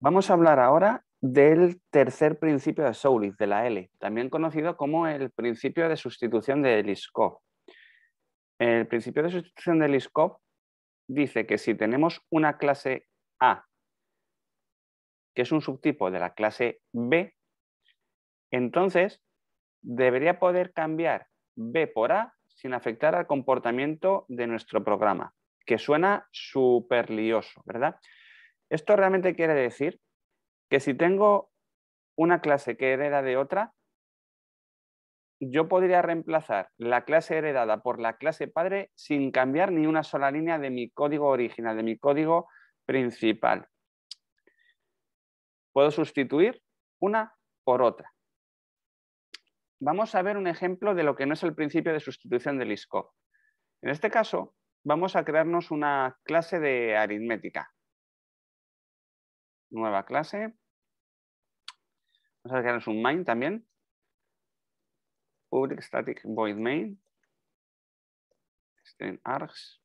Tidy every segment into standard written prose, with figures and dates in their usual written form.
Vamos a hablar ahora del tercer principio de Soulis, de la L, también conocido como el principio de sustitución de Liskov. El principio de sustitución de Liskov dice que si tenemos una clase A, que es un subtipo de la clase B, entonces debería poder cambiar B por A sin afectar al comportamiento de nuestro programa, que suena súper lioso, ¿verdad? Esto realmente quiere decir que si tengo una clase que hereda de otra, yo podría reemplazar la clase heredada por la clase padre sin cambiar ni una sola línea de mi código original, de mi código principal. Puedo sustituir una por otra. Vamos a ver un ejemplo de lo que no es el principio de sustitución de Liskov. En este caso, vamos a crearnos una clase de aritmética. Nueva clase. Vamos a crearnos un main también. Public static void main. String args.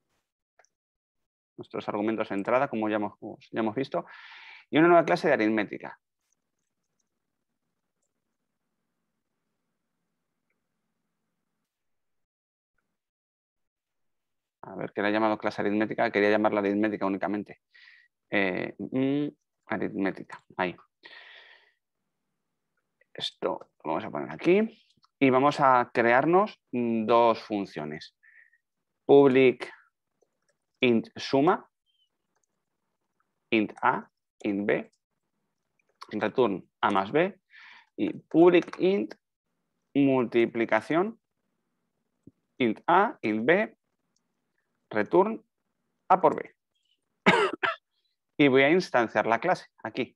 Nuestros argumentos de entrada, como ya hemos visto. Y una nueva clase de aritmética. A ver, que le he llamado clase aritmética, quería llamarla aritmética únicamente. Aritmética, ahí. Esto lo vamos a poner aquí. Y vamos a crearnos dos funciones. Public int suma, int a, int b, return a más b, y public int multiplicación, int a, int b, return a por b. Y voy a instanciar la clase aquí.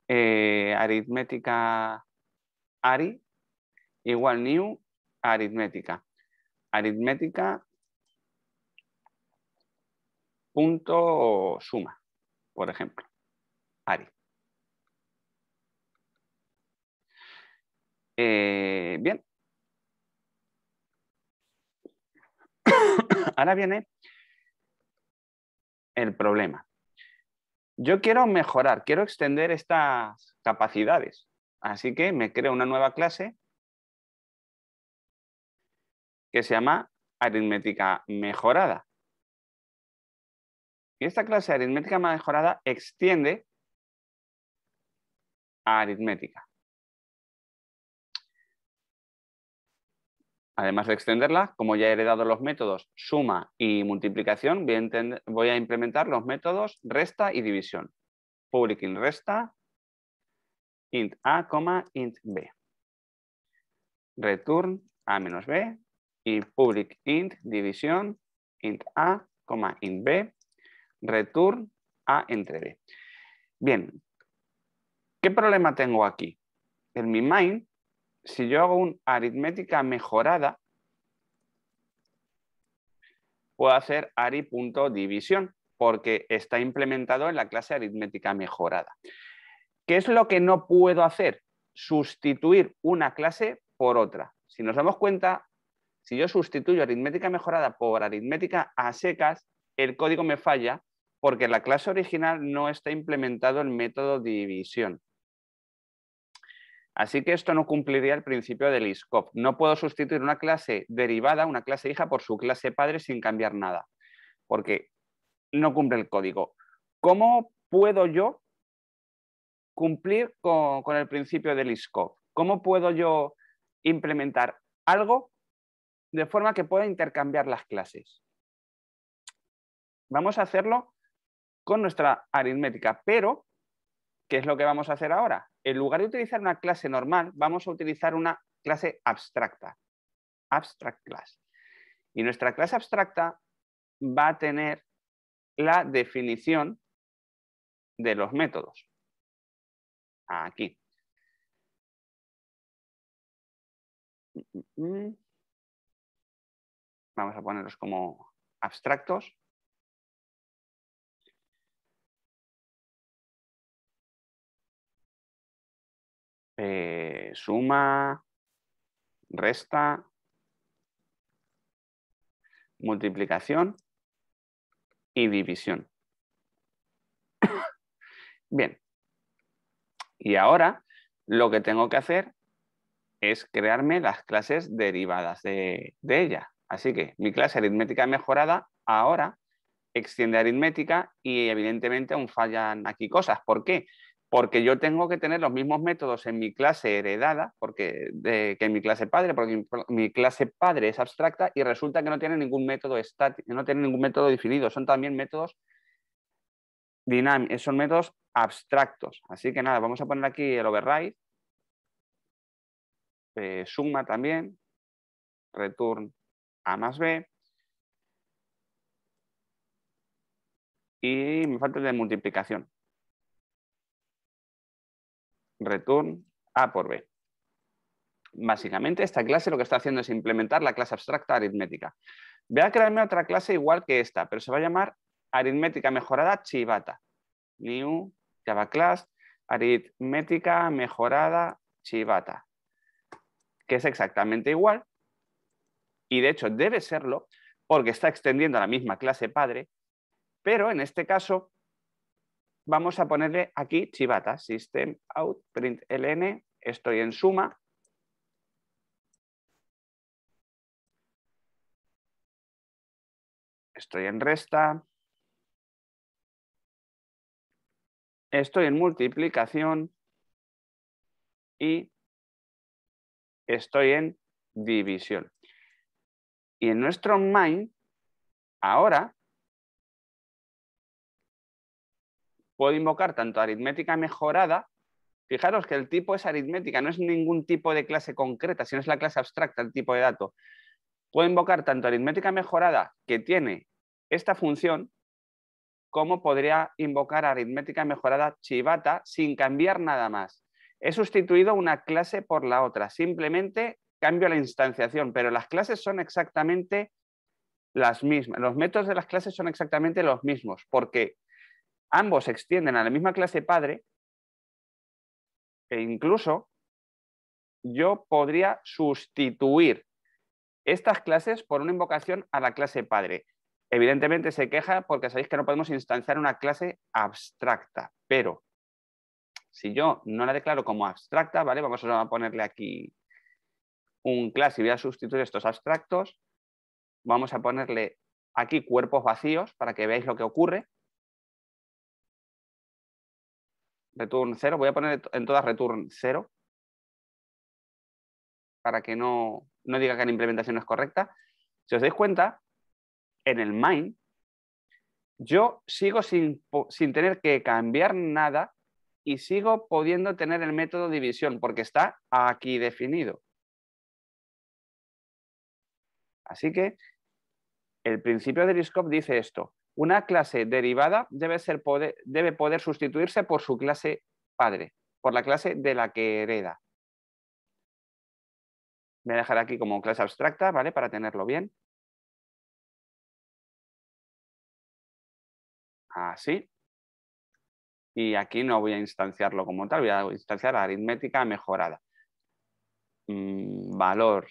Aritmética ari igual new aritmética. Aritmética punto suma, por ejemplo. Ari. Bien. Ahora viene el problema. Yo quiero mejorar, quiero extender estas capacidades. Así que me creo una nueva clase que se llama aritmética mejorada. Y esta clase de aritmética mejorada extiende a aritmética. Además de extenderla, como ya he heredado los métodos suma y multiplicación, voy a implementar los métodos resta y división. Public int resta, int a, int b. Return a menos b y public int división, int a, int b, return a entre b. Bien, ¿qué problema tengo aquí? En mi main, si yo hago una aritmética mejorada, puedo hacer ari.división porque está implementado en la clase aritmética mejorada. ¿Qué es lo que no puedo hacer? Sustituir una clase por otra. Si nos damos cuenta, si yo sustituyo aritmética mejorada por aritmética a secas, el código me falla porque en la clase original no está implementado el método división. Así que esto no cumpliría el principio de Liskov. No puedo sustituir una clase derivada, una clase hija, por su clase padre sin cambiar nada, porque no cumple el código. ¿Cómo puedo yo cumplir con el principio de Liskov? ¿Cómo puedo yo implementar algo de forma que pueda intercambiar las clases? Vamos a hacerlo con nuestra aritmética, pero ¿qué es lo que vamos a hacer ahora? En lugar de utilizar una clase normal, vamos a utilizar una clase abstracta. Abstract class. Y nuestra clase abstracta va a tener la definición de los métodos. Aquí. Vamos a ponerlos como abstractos. Suma, resta, multiplicación y división. Bien, Y ahora lo que tengo que hacer es crearme las clases derivadas de ella. Así que mi clase aritmética mejorada ahora extiende aritmética y evidentemente aún fallan aquí cosas. ¿Por qué? Porque yo tengo que tener los mismos métodos en mi clase heredada que en mi clase padre, porque mi clase padre es abstracta y resulta que no tiene ningún método estático, no tiene ningún método definido, son también métodos dinámicos, son métodos abstractos. Así que nada, vamos a poner aquí el override, suma también, return a más b, y me falta el de multiplicación, return a por b. Básicamente esta clase lo que está haciendo es implementar la clase abstracta aritmética. Voy a crearme otra clase igual que esta, pero se va a llamar aritmética mejorada chivata. New Java class aritmética mejorada chivata, que es exactamente igual y de hecho debe serlo porque está extendiendo a la misma clase padre, pero en este caso vamos a ponerle aquí chivata, system out println, estoy en suma, estoy en resta, estoy en multiplicación y estoy en división. Y en nuestro main, ahora, puedo invocar tanto aritmética mejorada. Fijaros que el tipo es aritmética, no es ningún tipo de clase concreta, sino es la clase abstracta, el tipo de dato. Puedo invocar tanto aritmética mejorada, que tiene esta función, como podría invocar aritmética mejorada chivata sin cambiar nada más. He sustituido una clase por la otra, simplemente cambio la instanciación, pero las clases son exactamente las mismas. Los métodos de las clases son exactamente los mismos, porque ambos se extienden a la misma clase padre e incluso yo podría sustituir estas clases por una invocación a la clase padre. Evidentemente se queja porque sabéis que no podemos instanciar una clase abstracta, pero si yo no la declaro como abstracta, ¿vale? Vamos a ponerle aquí un clase y voy a sustituir estos abstractos. Vamos a ponerle aquí cuerpos vacíos para que veáis lo que ocurre. Return 0, voy a poner en todas return 0 para que no diga que la implementación no es correcta. Si os dais cuenta, en el main yo sigo sin tener que cambiar nada y sigo pudiendo tener el método división porque está aquí definido. Así que el principio de Liskov dice esto: una clase derivada debe poder sustituirse por su clase padre, por la clase de la que hereda. Voy a dejar aquí como clase abstracta, ¿vale? Para tenerlo bien. Así. Y aquí no voy a instanciarlo como tal, voy a instanciar la aritmética mejorada. Valor.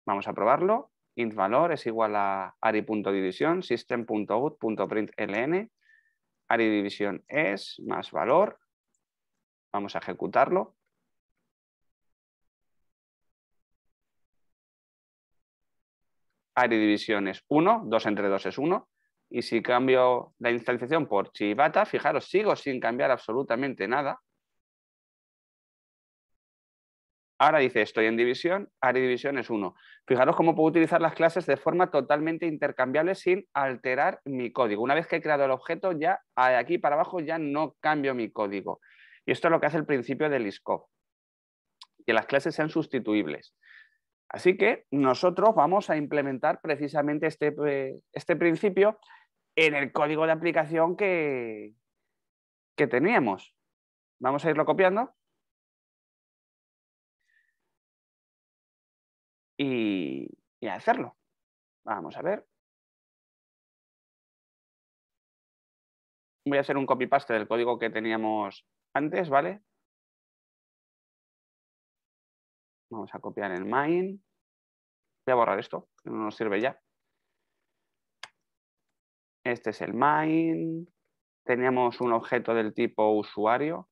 Vamos a probarlo. Int valor es igual a ari.división, system.out.println. Aridivisión es más valor. Vamos a ejecutarlo. Aridivisión es 1, 2 entre 2 es 1. Y si cambio la instanciación por chivata, fijaros, sigo sin cambiar absolutamente nada. Ahora dice estoy en división, aridivisión es 1. Fijaros cómo puedo utilizar las clases de forma totalmente intercambiable sin alterar mi código. Una vez que he creado el objeto, ya de aquí para abajo ya no cambio mi código. Y esto es lo que hace el principio de Liskov, que las clases sean sustituibles. Así que nosotros vamos a implementar precisamente este principio en el código de aplicación que teníamos. Vamos a irlo copiando. Y a hacerlo. Vamos a ver. Voy a hacer un copy-paste del código que teníamos antes, ¿vale? Vamos a copiar el main. Voy a borrar esto, que no nos sirve ya. Este es el main. Teníamos un objeto del tipo usuario.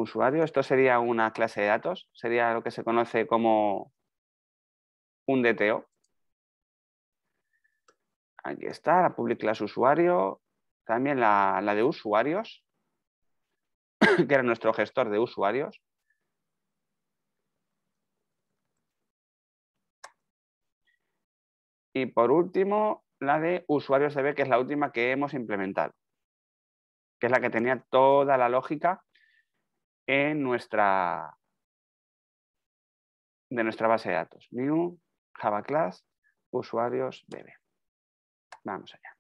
usuario, esto sería una clase de datos, sería lo que se conoce como un DTO. Aquí está, la public class usuario, también la de usuarios, que era nuestro gestor de usuarios. Y por último, la de usuarios DB, que es la última que hemos implementado, que es la que tenía toda la lógica en de nuestra base de datos. New, Java Class, usuarios DB. Vamos allá.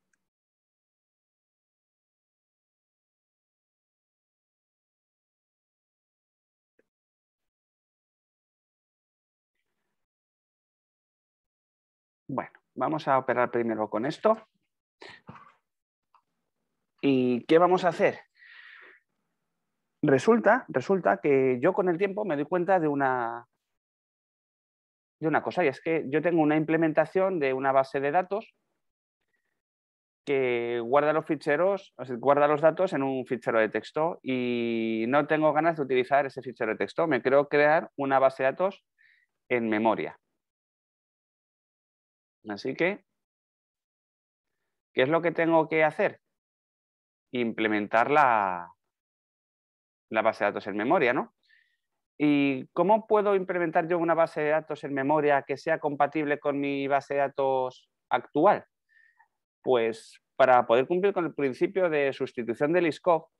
Bueno, vamos a operar primero con esto. ¿Y qué vamos a hacer? Resulta que yo con el tiempo me doy cuenta de una cosa, y es que yo tengo una implementación de una base de datos que guarda los ficheros, o sea, guarda los datos en un fichero de texto y no tengo ganas de utilizar ese fichero de texto. Me quiero crear una base de datos en memoria. Así que, ¿qué es lo que tengo que hacer? Implementar la base de datos en memoria, ¿no? ¿Y cómo puedo implementar yo una base de datos en memoria que sea compatible con mi base de datos actual? Pues para poder cumplir con el principio de sustitución del ISCOP,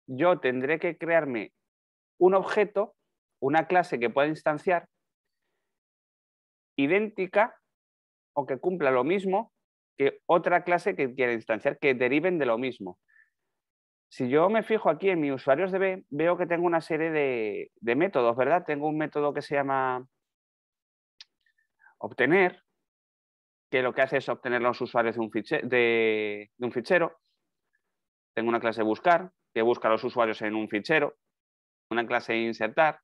yo tendré que crearme un objeto, una clase que pueda instanciar, idéntica o que cumpla lo mismo que otra clase que quiera instanciar, que deriven de lo mismo. Si yo me fijo aquí en mi usuarios DB, veo que tengo una serie de métodos, ¿verdad? Tengo un método que se llama obtener, que lo que hace es obtener los usuarios de un fichero. Tengo una clase buscar, que busca los usuarios en un fichero. Una clase insertar,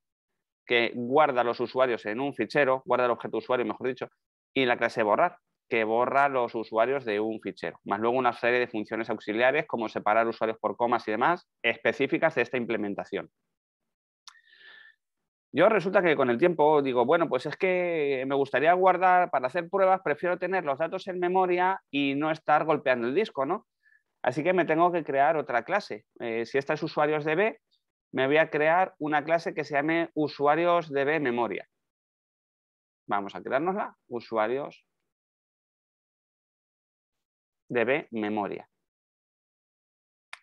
que guarda los usuarios en un fichero, guarda el objeto usuario, mejor dicho. Y la clase borrar, que borra los usuarios de un fichero. Más luego una serie de funciones auxiliares, como separar usuarios por comas y demás, específicas de esta implementación. Yo resulta que con el tiempo digo, bueno, pues es que me gustaría guardar, para hacer pruebas, prefiero tener los datos en memoria y no estar golpeando el disco, ¿no? Así que me tengo que crear otra clase. Si esta es usuarios DB, me voy a crear una clase que se llame usuarios DB memoria. Vamos a creárnosla, usuarios DB memoria.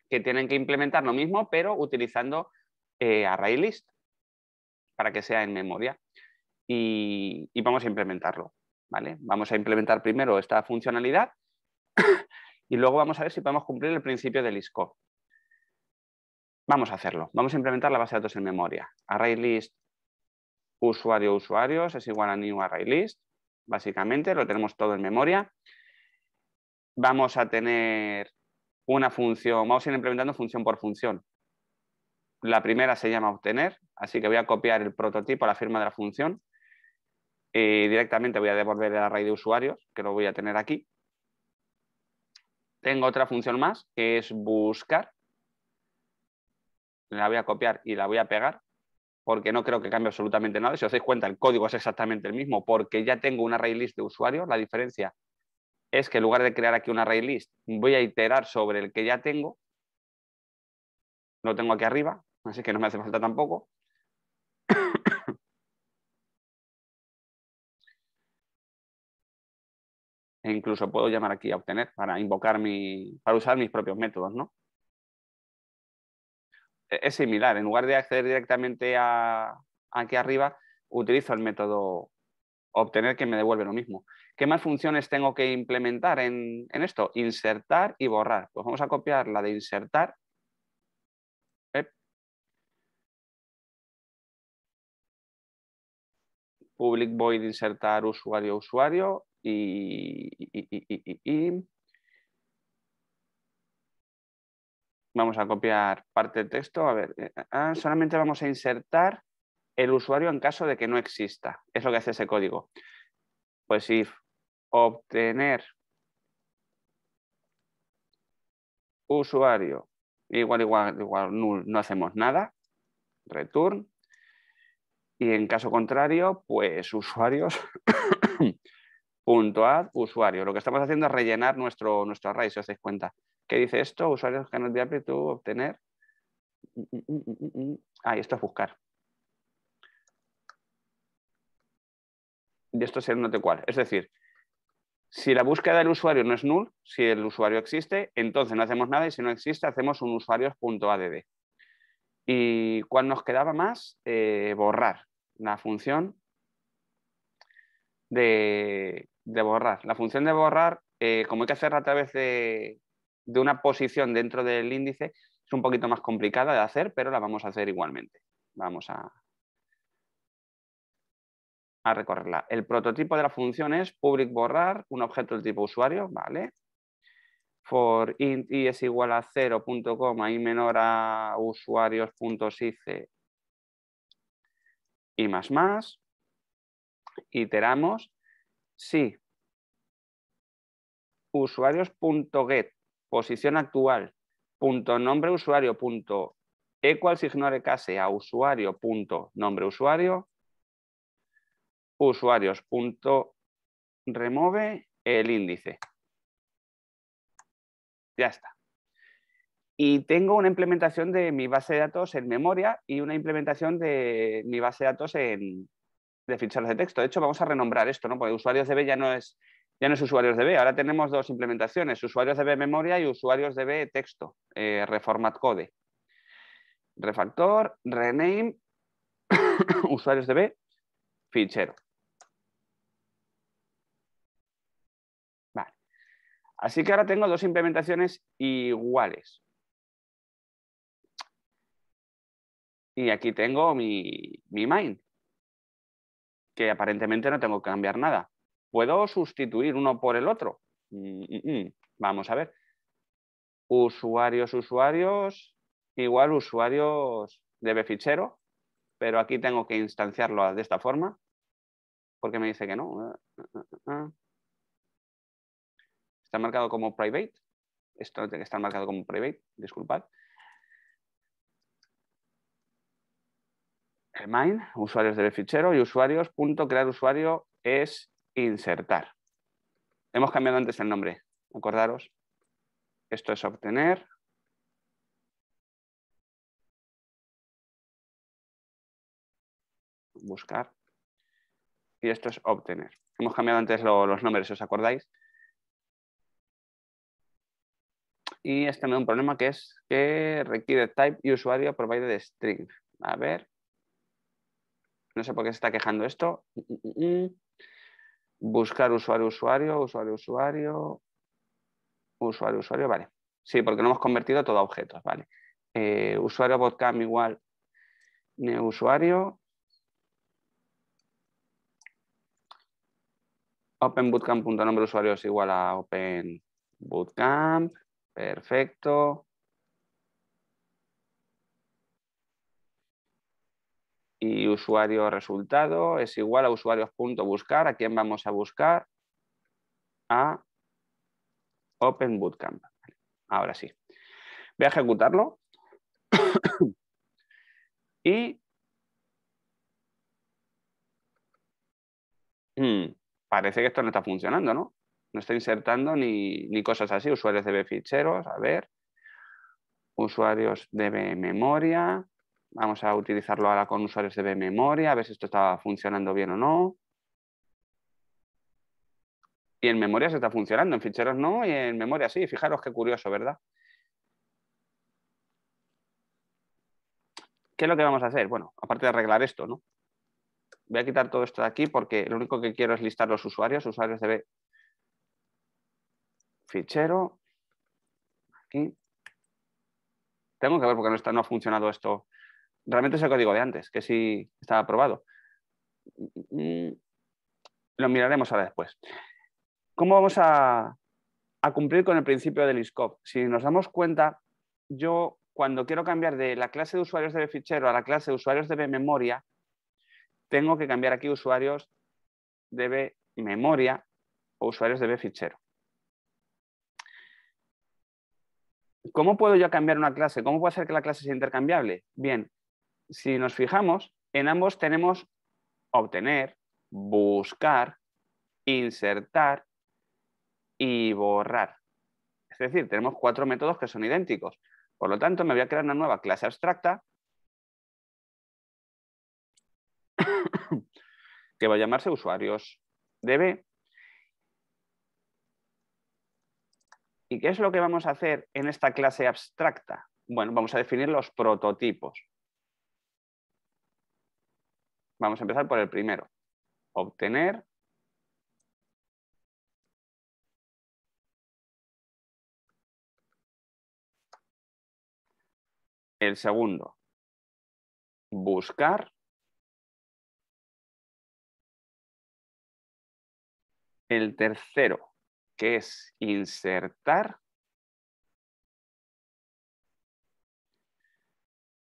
Que tienen que implementar lo mismo, pero utilizando ArrayList para que sea en memoria. Y vamos a implementarlo, ¿vale? Vamos a implementar primero esta funcionalidad y luego vamos a ver si podemos cumplir el principio del ISCO. Vamos a hacerlo. Vamos a implementar la base de datos en memoria. ArrayList usuarios es igual a new ArrayList. Básicamente lo tenemos todo en memoria. Vamos a tener una función, vamos a ir implementando función por función. La primera se llama obtener, así que voy a copiar el prototipo, la firma de la función. Y directamente voy a devolver el array de usuarios, que lo voy a tener aquí. Tengo otra función más, que es buscar. La voy a copiar y la voy a pegar, porque no creo que cambie absolutamente nada. Si os dais cuenta, el código es exactamente el mismo, porque ya tengo un array list de usuarios. La diferencia es que en lugar de crear aquí un array list, voy a iterar sobre el que ya tengo. Lo tengo aquí arriba, así que no me hace falta tampoco. E incluso puedo llamar aquí a obtener para invocar para usar mis propios métodos, ¿no? Es similar, en lugar de acceder directamente aquí arriba, utilizo el método obtener que me devuelve lo mismo. ¿Qué más funciones tengo que implementar en esto? Insertar y borrar. Pues vamos a copiar la de insertar. Public void insertar usuario y vamos a copiar parte del texto. A ver, solamente vamos a insertar el usuario en caso de que no exista. Es lo que hace ese código. Pues if obtener usuario igual null, no hacemos nada. return. Y en caso contrario, pues usuarios .add usuario. Lo que estamos haciendo es rellenar nuestro array, si os dais cuenta. ¿Qué dice esto? Usuarios cannot be able to obtener. Esto es buscar. Y esto es el not cual. Es decir, si la búsqueda del usuario no es null, si el usuario existe, entonces no hacemos nada y si no existe, hacemos un usuarios.add. ¿Y cuál nos quedaba más? Borrar. La función de borrar. La función de borrar, como hay que hacerla a través de una posición dentro del índice, es un poquito más complicada de hacer, pero la vamos a hacer igualmente. Vamos a recorrerla. El prototipo de la función es public borrar, un objeto del tipo usuario, ¿vale? For int i es igual a 0, i menor a usuarios.size y más. Iteramos si usuarios.get posición actual .nombre usuario .equals ignore case a usuario .nombre usuario usuarios.remove el índice. Ya está. Y tengo una implementación de mi base de datos en memoria y una implementación de mi base de datos de ficheros de texto. De hecho, vamos a renombrar esto, ¿no? Porque usuarios DB ya no es usuarios DB. Ahora tenemos dos implementaciones, usuarios DB memoria y usuarios DB texto, reformat code. Refactor, rename, usuarios DB, fichero. Vale. Así que ahora tengo dos implementaciones iguales. Y aquí tengo mi main, que aparentemente no tengo que cambiar nada. ¿Puedo sustituir uno por el otro? Vamos a ver. Usuarios, igual usuarios DB fichero, pero aquí tengo que instanciarlo de esta forma, porque me dice que no. Está marcado como private. Esto tiene que estar marcado como private, disculpad. El main, usuarios DB fichero y usuarios.crear usuario es insertar. Hemos cambiado antes el nombre, acordaros. Esto es obtener. Buscar. Y esto es obtener. Hemos cambiado antes los nombres, si os acordáis. Y este me da un problema que es que requiere type y usuario provided string. A ver. No sé por qué se está quejando esto. Buscar usuario, vale. Sí, porque lo hemos convertido todo a objetos, vale. Usuario bootcamp igual new usuario. Open bootcamp.nombre usuario es igual a open bootcamp. Perfecto. Y usuario resultado es igual a usuarios.buscar. ¿A quién vamos a buscar? A Open Bootcamp. Ahora sí. Voy a ejecutarlo. Y parece que esto no está funcionando, ¿no? No está insertando ni cosas así. Usuarios DB ficheros, a ver. Usuarios DB memoria. Vamos a utilizarlo ahora con usuarios DB memoria, a ver si esto está funcionando bien o no. Y en memoria se está funcionando, en ficheros no, y en memoria sí. Fijaros qué curioso, ¿verdad? ¿Qué es lo que vamos a hacer? Bueno, aparte de arreglar esto, ¿no? Voy a quitar todo esto de aquí porque lo único que quiero es listar los usuarios DB fichero. Aquí. Tengo que ver por qué no ha funcionado esto. Realmente es el código de antes, que sí estaba aprobado. Lo miraremos ahora después. ¿Cómo vamos a cumplir con el principio del scope? Si nos damos cuenta, yo cuando quiero cambiar de la clase de usuarios DB fichero a la clase de usuarios DB memoria, tengo que cambiar aquí usuarios DB memoria o usuarios DB fichero. ¿Cómo puedo yo cambiar una clase? ¿Cómo puedo hacer que la clase sea intercambiable? Bien, Si nos fijamos, en ambos tenemos obtener, buscar, insertar y borrar. Es decir, tenemos 4 métodos que son idénticos. Por lo tanto, me voy a crear una nueva clase abstracta que va a llamarse usuarios DB. ¿Y qué es lo que vamos a hacer en esta clase abstracta? Bueno, vamos a definir los prototipos. Vamos a empezar por el primero. Obtener. El segundo. Buscar. El tercero, que es insertar.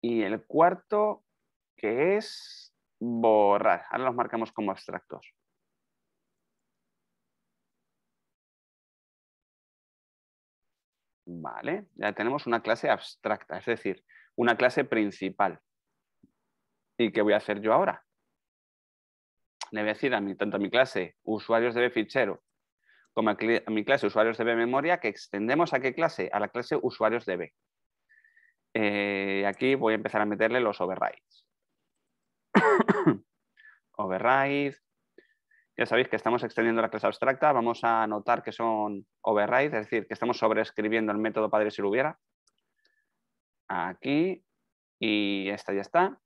Y el cuarto, que es borrar. Ahora los marcamos como abstractos. Vale, ya tenemos una clase abstracta, es decir, una clase principal. ¿Y qué voy a hacer yo ahora? Le voy a decir tanto a mi clase usuarios de fichero como a mi clase usuarios de memoria que extendemos a qué clase? A la clase usuarios de aquí voy a empezar a meterle los overrides. Override. Ya sabéis que estamos extendiendo la clase abstracta. Vamos a notar que son override, es decir, que estamos sobreescribiendo el método padre si lo hubiera. Aquí. Y esta ya está.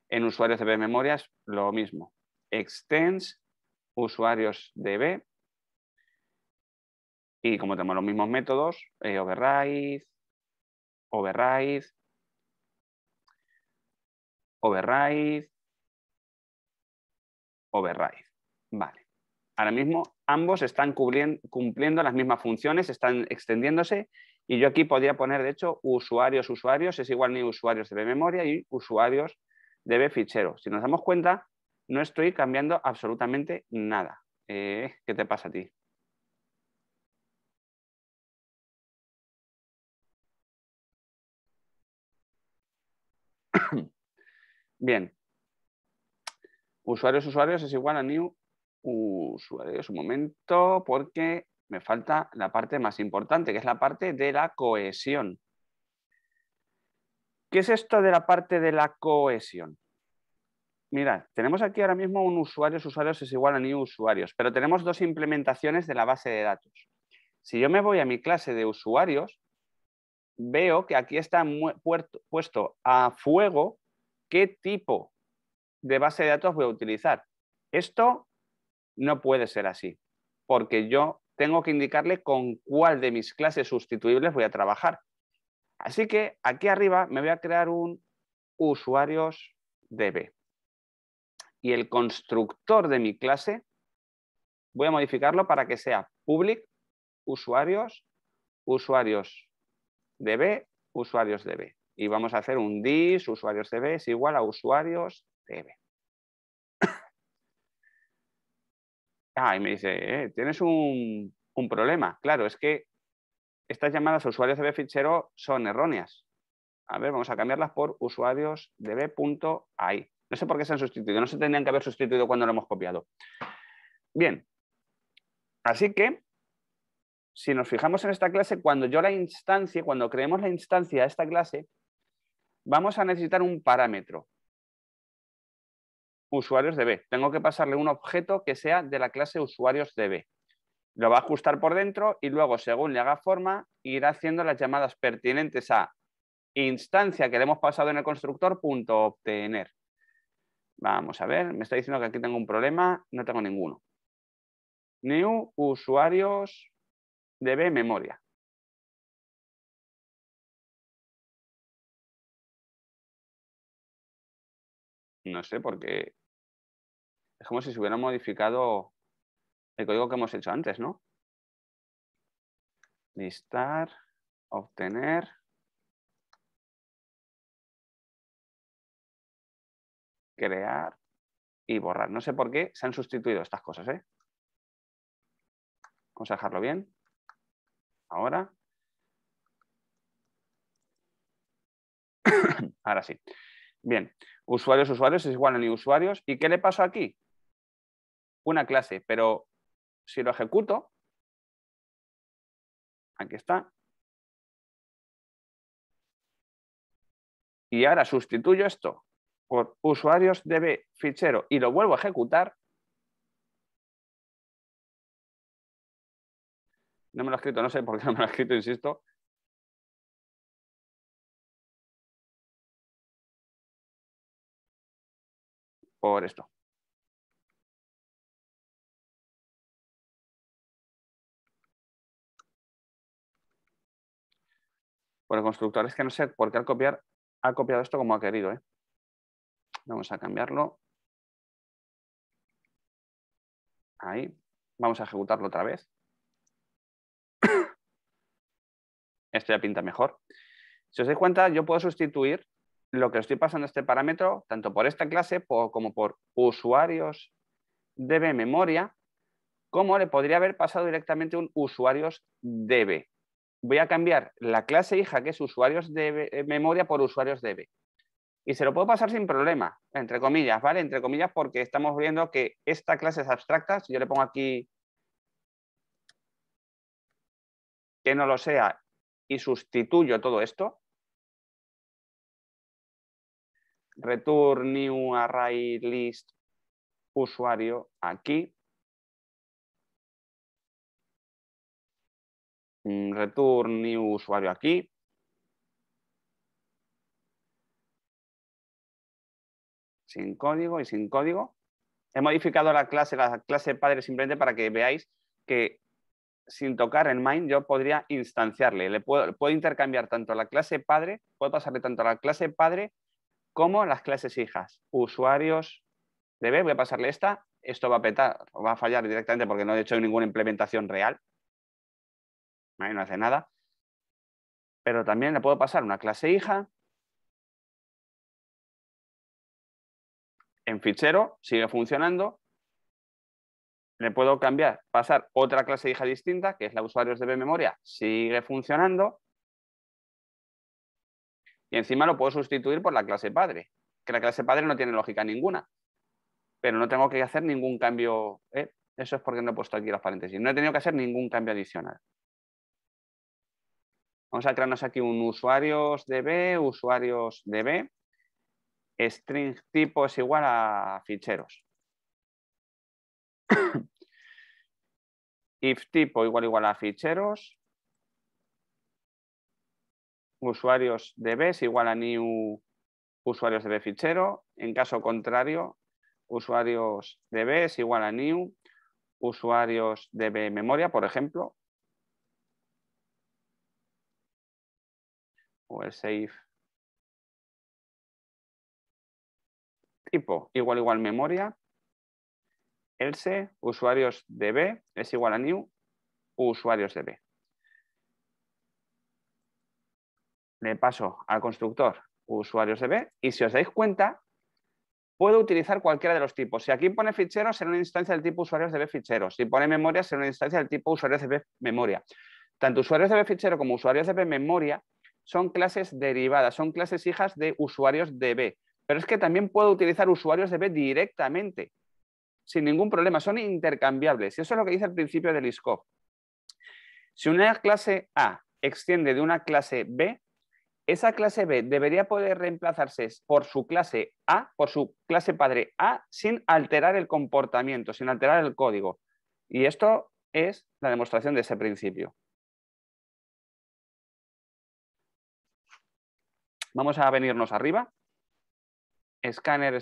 En usuarios de memoria es lo mismo. Extends usuarios de B. Y como tenemos los mismos métodos, override, override, override, override. Vale. Ahora mismo ambos están cumpliendo las mismas funciones, están extendiéndose y yo aquí podría poner, de hecho, usuarios es igual ni usuarios de memoria y usuarios de fichero. Si nos damos cuenta, no estoy cambiando absolutamente nada. ¿Qué te pasa a ti? Bien. Usuarios es igual a new usuarios. Un momento, porque me falta la parte más importante, que es la parte de la cohesión. ¿Qué es esto de la parte de la cohesión? Mirad, tenemos aquí ahora mismo un usuarios es igual a new usuarios, pero tenemos dos implementaciones de la base de datos. Si yo me voy a mi clase de usuarios, veo que aquí está puesto a fuego qué tipo de base de datos voy a utilizar. Esto no puede ser así, porque yo tengo que indicarle con cuál de mis clases sustituibles voy a trabajar. Así que aquí arriba me voy a crear un usuarios DB. Y el constructor de mi clase voy a modificarlo para que sea public usuarios, usuarios DB, usuarios DB. Y vamos a hacer un dis usuarios DB es igual a usuarios DB. Y me dice, tienes un problema. Claro, es que estas llamadas a usuarios DB fichero son erróneas. A ver, vamos a cambiarlas por usuarios db.ai. No sé por qué se han sustituido, no se tendrían que haber sustituido cuando lo hemos copiado. Bien, así que si nos fijamos en esta clase, cuando creemos la instancia a esta clase, vamos a necesitar un parámetro. Usuarios DB. Tengo que pasarle un objeto que sea de la clase usuarios DB. Lo va a ajustar por dentro y luego, según le haga forma, irá haciendo las llamadas pertinentes a instancia que le hemos pasado en el constructor .obtener. Vamos a ver, me está diciendo que aquí tengo un problema, no tengo ninguno. New usuarios DB memoria. No sé por qué. Es como si se hubiera modificado el código que hemos hecho antes, ¿no? Listar, obtener. Crear y borrar. No sé por qué se han sustituido estas cosas, ¿eh? Vamos a dejarlo bien. Ahora. Ahora sí. Bien, usuarios es igual a new usuarios. ¿Y qué le pasó aquí? Una clase, pero si lo ejecuto, aquí está. Y ahora sustituyo esto por usuarios DB fichero y lo vuelvo a ejecutar. No me lo he escrito, no sé por qué no me lo he escrito, insisto. Por esto. Por el constructor. Es que no sé por qué al copiar ha copiado esto como ha querido. Vamos a cambiarlo. Ahí. Vamos a ejecutarlo otra vez. Esto ya pinta mejor. Si os dais cuenta, yo puedo sustituir lo que estoy pasando a este parámetro tanto por esta clase como por usuarios DB memoria, como le podría haber pasado directamente un usuarios DB. Voy a cambiar la clase hija, que es usuarios de memoria, por usuarios DB. Y se lo puedo pasar sin problema, entre comillas, ¿vale? Entre comillas, porque estamos viendo que esta clase es abstracta. Si yo le pongo aquí que no lo sea y sustituyo todo esto, return new array list usuario aquí, return new usuario aquí, sin código y sin código. He modificado la clase padre simplemente para que veáis que sin tocar en main yo podría instanciarle. Le puedo intercambiar tanto la clase padre, puedo pasarle tanto a la clase padre como las clases hijas. Usuarios DB, voy a pasarle esta. Esto va a petar, va a fallar directamente porque no he hecho ninguna implementación real. Ahí no hace nada. Pero también le puedo pasar una clase hija. En fichero, sigue funcionando. Le puedo cambiar, pasar otra clase hija distinta, que es la usuarios DB memoria, sigue funcionando. Y encima lo puedo sustituir por la clase padre, que la clase padre no tiene lógica ninguna. Pero no tengo que hacer ningún cambio. Eso es porque no he puesto aquí los paréntesis. No he tenido que hacer ningún cambio adicional. Vamos a crearnos aquí un usuarios DB, string tipo es igual a ficheros. If tipo igual a ficheros. Usuarios DB es igual a new usuarios DB fichero. En caso contrario, usuarios DB es igual a new usuarios DB memoria, por ejemplo. O el save tipo igual memoria. Else usuarios DB es igual a new usuarios DB. Le paso al constructor usuarios DB y si os dais cuenta, puedo utilizar cualquiera de los tipos. Si aquí pone ficheros, será una instancia del tipo usuarios DB ficheros. Si pone memoria, será una instancia del tipo usuarios DB memoria. Tanto usuarios DB fichero como usuarios DB memoria son clases derivadas, son clases hijas de usuarios DB. Pero es que también puedo utilizar usuarios DB directamente, sin ningún problema. Son intercambiables. Y eso es lo que dice el principio del ISCOP. Si una clase A extiende de una clase B, esa clase B debería poder reemplazarse por su clase A, por su clase padre A, sin alterar el comportamiento, sin alterar el código. Y esto es la demostración de ese principio. Vamos a venirnos arriba. Scanner,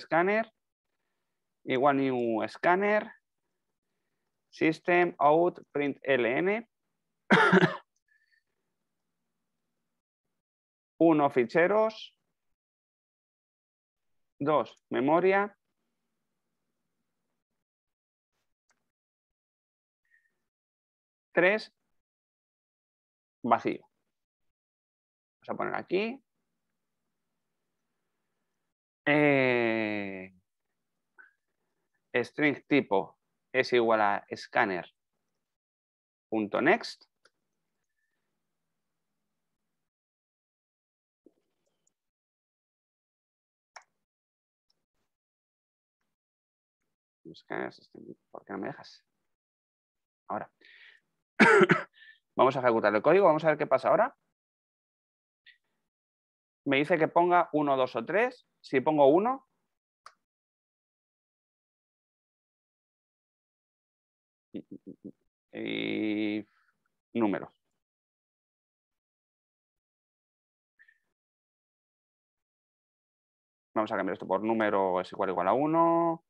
igual new scanner, system out println. 1 ficheros, 2 memoria, 3 vacío. Vamos a poner aquí. String tipo es igual a scanner.next. ¿Por qué no me dejas? Ahora. Vamos a ejecutar el código, vamos a ver qué pasa ahora. Me dice que ponga 1, 2 o 3. Si pongo 1, y número. Vamos a cambiar esto por número es igual a 1.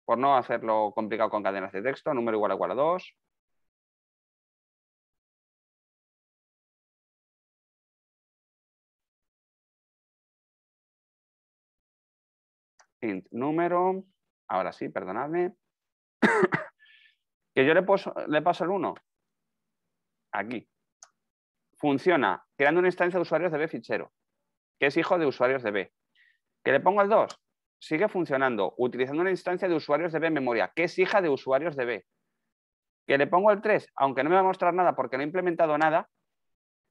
Por no hacerlo complicado con cadenas de texto, número igual a 2. Int número. Ahora sí, perdonadme. Que yo le paso el 1. Aquí. Funciona creando una instancia de usuarios de B fichero, que es hijo de usuarios de B. Que le pongo el 2. Sigue funcionando utilizando una instancia de usuarios de B memoria, que es hija de usuarios de B. Que le pongo el 3, aunque no me va a mostrar nada porque no he implementado nada,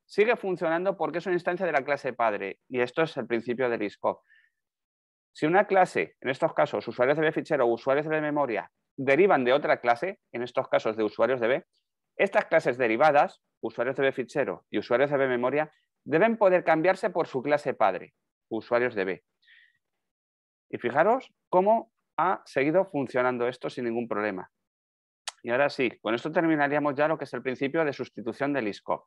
sigue funcionando porque es una instancia de la clase padre. Y esto es el principio del ISCOP. Si una clase, en estos casos usuarios de B fichero o usuarios de B memoria, derivan de otra clase, en estos casos de usuarios de B, estas clases derivadas, usuarios de B fichero y usuarios de B memoria, deben poder cambiarse por su clase padre, usuarios de B. Y fijaros cómo ha seguido funcionando esto sin ningún problema. Y ahora sí, con esto terminaríamos ya lo que es el principio de sustitución del ISCOP.